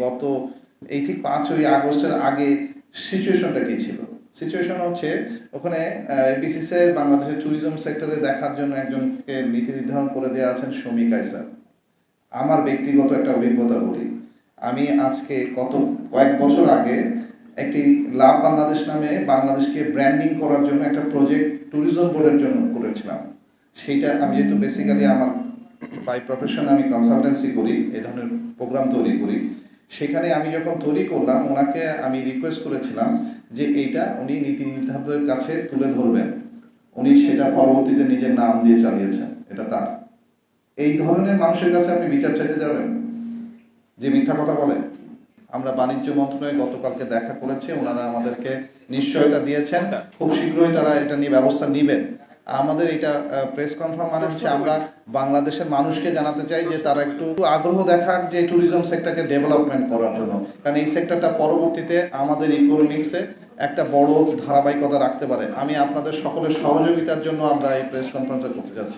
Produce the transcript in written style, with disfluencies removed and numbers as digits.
গত এই ঠিক 5ই আগস্টের আগে সিচুয়েশনটা কি ছিল? সিচুয়েশন হচ্ছে ওখানে বিসিসিআই বাংলাদেশের ট্যুরিজম সেক্টরে দেখার জন্য একজনকে নীতি নির্ধারণ করে দেওয়া আছেন শমী কায়সার। আমার ব্যক্তিগত একটা অভিজ্ঞতা বলি, আমি আজকে কত কয়েক বছর আগে একটি লাভ বাংলাদেশ নামে বাংলাদেশকে ব্র্যান্ডিং করার জন্য একটা প্রজেক্ট ট্যুরিজম বোর্ডের জন্য করেছিলাম। সেইটা আমি যেহেতু বেসিক্যালি আমার বাই প্রফেশন আমি কনসালটেন্সি করি, এই ধরনের প্রোগ্রাম তৈরি করি, সেখানে আমি যখন তৈরি করলাম ওনাকে আমি রিকোয়েস্ট করেছিলাম যে এইটা উনি নীতি নির্ধারকদের কাছে তুলে ধরবেন। উনি সেটা পরবর্তীতে নিজের নাম দিয়ে চালিয়েছেন, এটা তার। এই ধরনের মানুষের কাছে আপনি বিচার চাইতে যাবেন যে মিথ্যা কথা বলে? আমরা বাণিজ্য মন্ত্রণালয়ে গতকালকে দেখা করেছি, ওনারা আমাদেরকে নিশ্চয়তা দিয়েছেন খুব শীঘ্রই তারা এটা নিয়ে ব্যবস্থা নেবেন। আমাদের এটা প্রেস কনফার্ম মানে হচ্ছে আমরা বাংলাদেশের মানুষকে জানাতে চাই যে তারা একটু আগ্রহ দেখাক যে ট্যুরিজম সেক্টরকে ডেভেলপমেন্ট করার জন্য, কারণ এই সেক্টরটা পরবর্তীতে আমাদের ইকোনমিক্সে একটা বড় ধারাবাহিকতা রাখতে পারে। আমি আপনাদের সকলের সহযোগিতার জন্য আমরা এই প্রেস কনফারেন্সটা করতে যাচ্ছি।